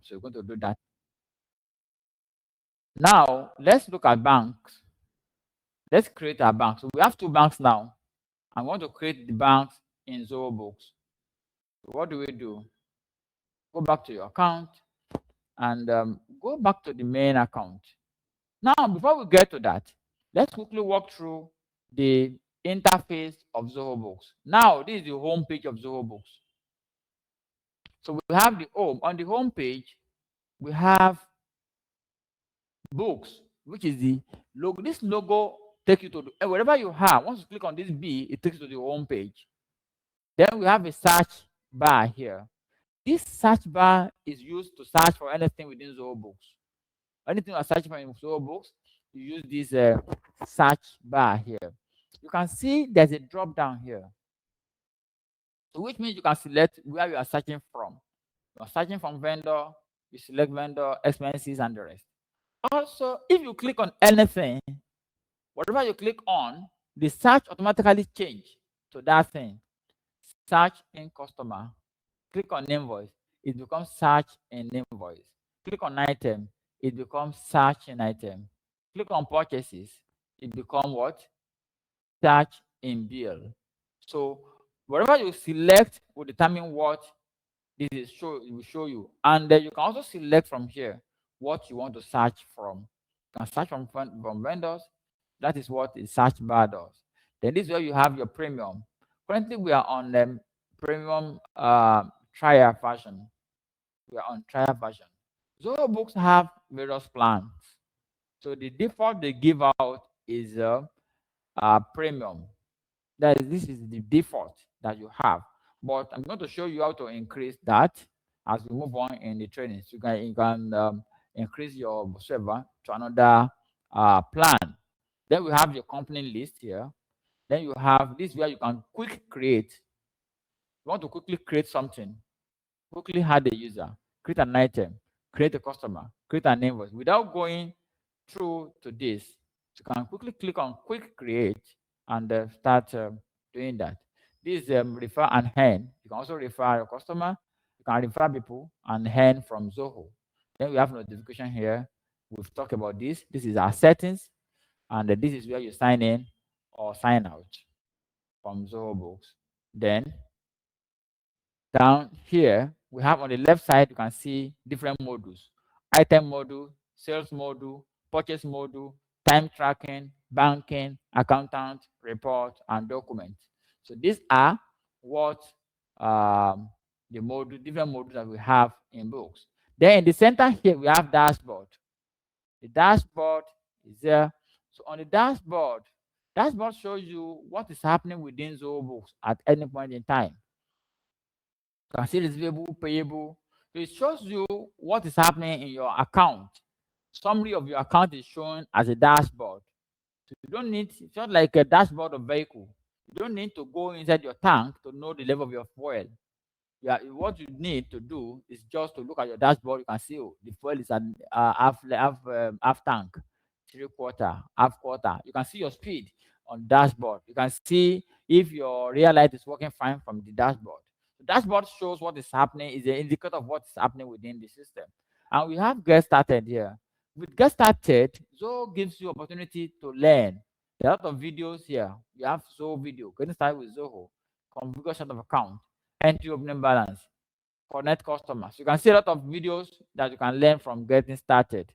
So we're going to do that. Now, let's look at banks. Let's create our bank. So we have two banks now. I want to create the banks in Zoho Books. So what do? Go back to your account and go back to the main account. Now, before we get to that, let's quickly walk through the interface of Zoho Books. Now, this is the home page of Zoho Books. So we have the home. On the home page, we have books, which is the logo. This logo takes you to wherever you have. Once you click on this B, it takes you to the home page. Then we have a search bar here. This search bar is used to search for anything within Zoho Books. Anything you are searching for in Zoho Books, you use this search bar here. You can see there's a drop down here, so which means you can select where you are searching from. You are searching from vendor, you select vendor, expenses, and the rest. Also, if you click on anything, whatever you click on, the search automatically change to that thing. Search in customer. Click on invoice, it becomes search in invoice. Click on item, it becomes search in item. Click on purchases, it becomes what? Search in bill. So whatever you select will determine what this is it will show you. And then you can also select from here what you want to search from. You can search from vendors. That is what the search bar does. Then this is where you have your premium. Currently, we are on the premium trial version. We are on trial version. Zoho Books have various plans. So the default they give out is premium. This is the default that you have. But I'm going to show you how to increase that as we move on in the training. So you can increase your server to another plan. Then we have your company list here. Then you have this where you can quick create. You want to quickly create something, quickly add a user, create an item, create a customer, create an invoice without going through to this. You can quickly click on quick create and start doing that. This is refer and earn. You can also refer your customer. You can refer people and earn from Zoho. Then we have notification here. We've talked about this. This is our settings, and this is where you sign in or sign out from Zoho Books. Then down here, we have on the left side, you can see different modules: item module, sales module, purchase module, time tracking, banking, accountant, report, and document. So these are what the different modules that we have in books. Then in the center here, we have dashboard. The dashboard is there. So on the dashboard shows you what is happening within Zoho Books at any point in time. You can see receivable, payable. So it shows you what is happening in your account. Summary of your account is shown as a dashboard. So you don't need, it's not like a dashboard of vehicle. You don't need to go inside your tank to know the level of your fuel. Yeah, what you need to do is just to look at your dashboard. You can see the fuel is at half tank, 3/4, half quarter. You can see your speed on dashboard. You can see if your rear light is working fine from the dashboard. The dashboard shows what is happening, is an indicator of what is happening within the system. And we have get started here. With get started, Zoho gives you opportunity to learn. There are a lot of videos here. You have Zoho video, getting started with Zoho, configuration of account, entry opening balance, connect customers. You can see a lot of videos that you can learn from getting started.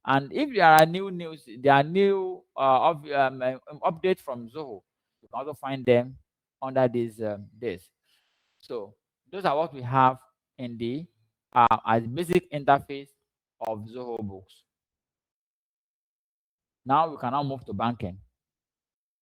And if there are new news, there are new updates from Zoho, you can also find them under this. So those are what we have in the as basic interface of Zoho Books. Now we can now move to banking.